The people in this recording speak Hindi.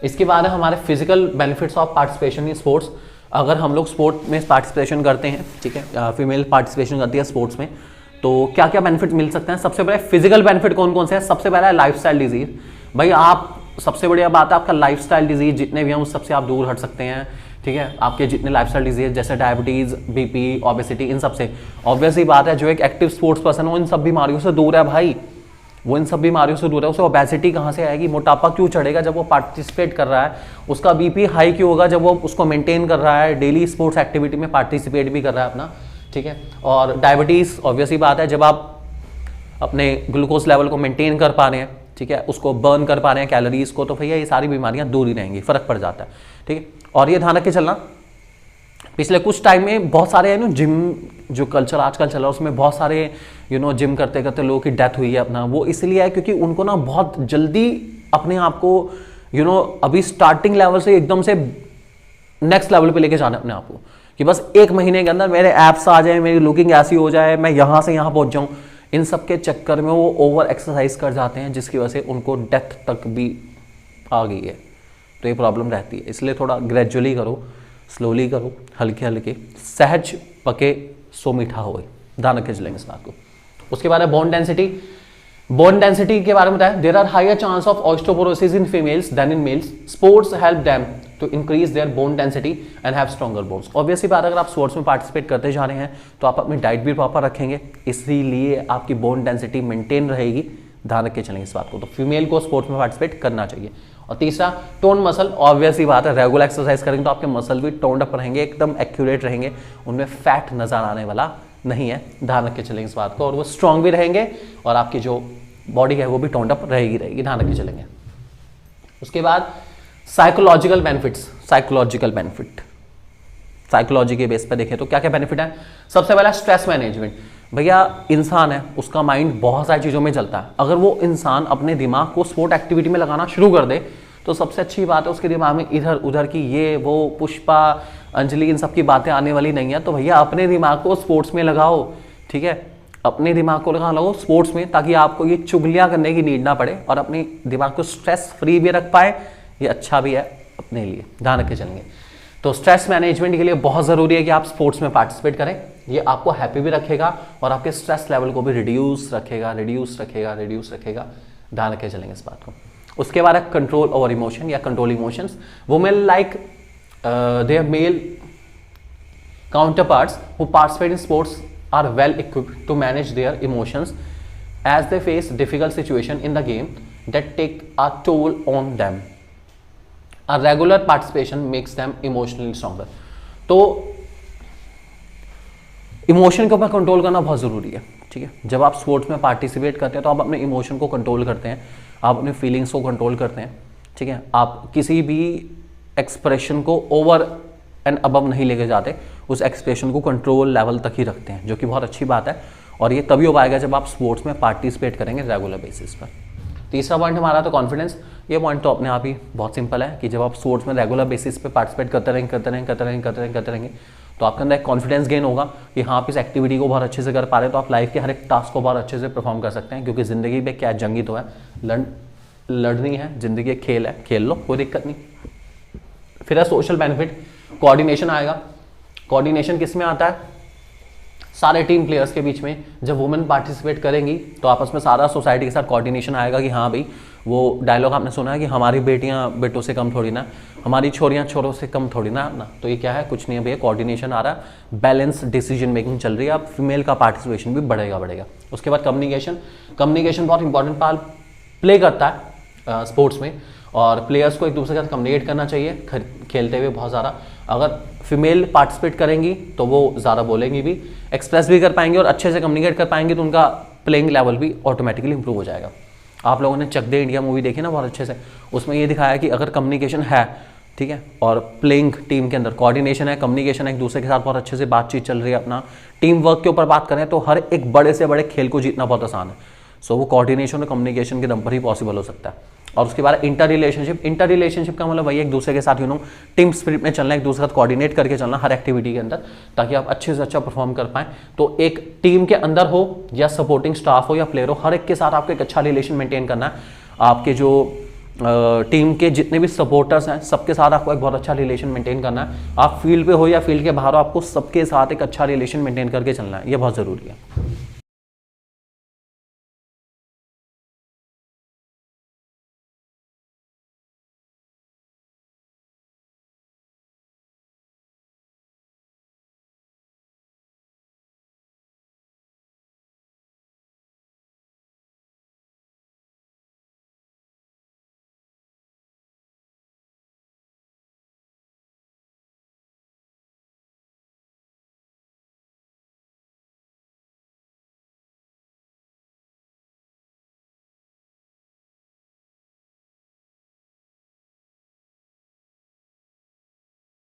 इसके बाद है हमारे physical benefits of participation in sports. अगर हम लोग स्पोर्ट में पार्टिसिपेशन करते हैं, ठीक है, फीमेल पार्टिसिपेशन करती है स्पोर्ट्स में, तो क्या क्या बेनिफिट मिल सकते हैं। सबसे पहले फिजिकल बेनिफिट कौन कौन से हैं। सबसे पहला है लाइफस्टाइल डिजीज। भाई आप, सबसे बढ़िया बात है आपका लाइफस्टाइल डिजीज जितने भी हैं उस सबसे आप दूर हट सकते हैं, ठीक है। आपके जितने लाइफस्टाइल डिजीज जैसे डायबिटीज, बीपी, ओबेसिटी, इन सब से ऑब्वियस ही बात है जो एक एक्टिव स्पोर्ट्स पर्सन हो इन सब बीमारियों से दूर है भाई, वो इन सब बीमारियों से दूर है। उसे ओबेसिटी कहाँ से आएगी, मोटापा क्यों चढ़ेगा जब वो पार्टिसिपेट कर रहा है, उसका बीपी हाई क्यों होगा जब वो उसको मेंटेन कर रहा है, डेली स्पोर्ट्स एक्टिविटी में पार्टिसिपेट भी कर रहा है अपना, ठीक है। और डायबिटीज़ ऑब्वियस ही बात है, जब आप अपने ग्लूकोज लेवल को मेंटेन कर पा रहे हैं, ठीक है, उसको बर्न कर पा रहे हैं कैलोरीज को, तो भैया ये सारी बीमारियां दूर ही रहेंगी, फर्क पड़ जाता है, ठीक है। और ये ध्यान रख के चलना, पिछले कुछ टाइम में बहुत सारे जिम जो कल्चर आजकल चल रहा है उसमें बहुत सारे जिम करते करते लोगों की डेथ हुई है अपना, वो इसलिए है क्योंकि उनको ना बहुत जल्दी अपने आप को अभी स्टार्टिंग लेवल से एकदम से नेक्स्ट लेवल पे लेके जाना अपने आप को, कि बस 1 महीने के अंदर मेरे एप्स आ जाए, मेरी लुकिंग ऐसी हो जाए, मैं यहाँ से यहाँ पहुँच जाऊँ। इन सब के चक्कर में वो ओवर एक्सरसाइज कर जाते हैं जिसकी वजह से उनको डेथ तक भी आ गई है, तो ये प्रॉब्लम रहती है। इसलिए थोड़ा ग्रेजुअली करो, स्लोली करो, हल्के हल्के, सहज पके सो मीठा हो, ध्यान रख के चलेंगे इस बात को। उसके बाद है बोन डेंसिटी। बोन डेंसिटी के बारे में बताया, there are higher chance of osteoporosis in females than in males. Sports help them to increase their bone density and have stronger bones. Obviously बात, अगर आप स्पोर्ट्स में पार्टिसिपेट करते जा रहे हैं तो आप अपनी डाइट भी प्रॉपर रखेंगे, इसीलिए आपकी बोन डेंसिटी मेंटेन रहेगी, ध्यान रख के चलेंगे इस बात को। तो फीमेल को स्पोर्ट्स में पार्टिसिपेट करना चाहिए। और तीसरा टोन मसल। ऑब्वियस ही बात है, रेगुलर एक्सरसाइज करेंगे तो आपके मसल भी टोन्ड अप रहेंगे, एकदम एक्यूरेट रहेंगे, उनमें फैट नजर आने वाला नहीं है, ध्यान रख के चलेंगे इस बात को। और वो स्ट्रांग भी रहेंगे और आपकी जो बॉडी है वो भी टोन्ड अप रहेगी, ध्यान रख के चलेंगे। उसके बाद psychological benefits. Psychological benefit, psychology के बेस पर देखें तो क्या क्या बेनिफिट है। सबसे पहला स्ट्रेस मैनेजमेंट। भैया इंसान है, उसका माइंड बहुत सारी चीज़ों में चलता है, अगर वो इंसान अपने दिमाग को स्पोर्ट एक्टिविटी में लगाना शुरू कर दे तो सबसे अच्छी बात है उसके दिमाग में इधर उधर की ये वो पुष्पा, अंजलि, इन सब की बातें आने वाली नहीं है। तो भैया अपने दिमाग को स्पोर्ट्स में लगाओ, ठीक है, अपने दिमाग को लगाओ स्पोर्ट्स में, ताकि आपको ये चुगलियाँ करने की नीड ना पड़े और अपने दिमाग को स्ट्रेस फ्री भी रख पाए, ये अच्छा भी है अपने लिए, ध्यान रख के चलेंगे। तो स्ट्रेस मैनेजमेंट के लिए बहुत ज़रूरी है कि आप स्पोर्ट्स में पार्टिसिपेट करें, ये आपको हैप्पी भी रखेगा और आपके स्ट्रेस लेवल को भी रिड्यूस रखेगा, ध्यान रख के चलेंगे इस बात को। उसके बाद है कंट्रोल ओवर इमोशन या control emotions. Women like their male counterparts who participate in sports are well equipped to manage their emotions as they face difficult situation in the game that take a toll on them. A regular participation makes them emotionally stronger। तो इमोशन के ऊपर कंट्रोल करना बहुत ज़रूरी है, ठीक है। जब आप स्पोर्ट्स में पार्टिसिपेट करते हैं तो आप अपने इमोशन को कंट्रोल करते हैं, आप अपने फीलिंग्स को कंट्रोल करते हैं, ठीक है। आप किसी भी एक्सप्रेशन को ओवर एंड अबव नहीं लेके जाते, उस एक्सप्रेशन को कंट्रोल लेवल तक ही रखते हैं, जो कि बहुत अच्छी बात है। और ये तभी हो पाएगा जब आप स्पोर्ट्स में पार्टिसिपेट करेंगे रेगुलर बेसिस पर। तीसरा पॉइंट हमारा तो कॉन्फिडेंस। ये पॉइंट तो अपने आप ही बहुत सिंपल है कि जब आप स्पोर्ट्स में रेगुलर बेसिस पे पार्टिसिपेट करते रहेंगे तो आपके अंदर एक कॉन्फिडेंस गेन होगा कि हाँ आप इस एक्टिविटी को बहुत अच्छे से कर पा रहे हैं, तो आप लाइफ के हर एक टास्क को बहुत अच्छे से परफॉर्म कर सकते हैं। क्योंकि ज़िंदगी में क्या जंगी तो है, लड़नी है, ज़िंदगी एक खेल है, खेल लो, कोई दिक्कत नहीं। फिर है सोशल बेनिफिट, कोऑर्डिनेशन आएगा। कोऑर्डिनेशन किस में आता है, सारे टीम प्लेयर्स के बीच में जब वुमेन पार्टिसिपेट करेंगी तो आपस में सारा सोसाइटी के साथ कोऑर्डिनेशन आएगा कि हाँ भाई, वो डायलॉग आपने सुना है कि हमारी बेटियां बेटों से कम थोड़ी ना, हमारी छोरियां छोरों से कम थोड़ी ना। तो ये क्या है, कुछ नहीं है भैया, कोऑर्डिनेशन आ रहा है, बैलेंस डिसीजन मेकिंग चल रही है, अब फीमेल का पार्टिसिपेशन भी बढ़ेगा। उसके बाद कम्युनिकेशन बहुत इंपॉर्टेंट पार्ट प्ले करता है स्पोर्ट्स में, और प्लेयर्स को एक दूसरे के साथ कम्युनिकेट करना चाहिए खेलते हुए बहुत ज़्यादा। अगर फीमेल पार्टिसिपेट करेंगी तो वो ज़्यादा बोलेंगी भी, एक्सप्रेस भी कर पाएंगी और अच्छे से कम्युनिकेट कर पाएंगी, तो उनका प्लेइंग लेवल भी ऑटोमेटिकली इंप्रूव हो जाएगा। आप लोगों ने चक दे इंडिया मूवी देखी ना बहुत अच्छे से, उसमें ये दिखाया कि अगर कम्युनिकेशन है, ठीक है, और प्लेइंग टीम के अंदर कोऑर्डिनेशन है, कम्युनिकेशन है, एक दूसरे के साथ बहुत अच्छे से बातचीत चल रही है, अपना टीम वर्क के ऊपर बात करें तो हर एक बड़े से बड़े खेल को जीतना बहुत आसान है। सो वो कोऑर्डिनेशन और कम्युनिकेशन के दम पर ही पॉसिबल हो सकता है। और उसके बाद इंटर रिलेशनशिप का मतलब वही एक दूसरे के साथ टीम स्पिरिट में चलना, एक दूसरे के साथ कोऑर्डिनेट करके चलना हर एक्टिविटी के अंदर, ताकि आप अच्छे से अच्छा परफॉर्म कर पाएं। तो एक टीम के अंदर हो या सपोर्टिंग स्टाफ हो या प्लेयर हो, हर एक के साथ आपको एक अच्छा रिलेशन मेंटेन करना है। आपके जो टीम के जितने भी सपोर्टर्स हैं सबके साथ आपको एक बहुत अच्छा रिलेशन मेंटेन करना है। आप फील्ड पे हो या फील्ड के बाहर हो, आपको सबके साथ एक अच्छा रिलेशन मेंटेन करके चलना है, ये बहुत ज़रूरी है।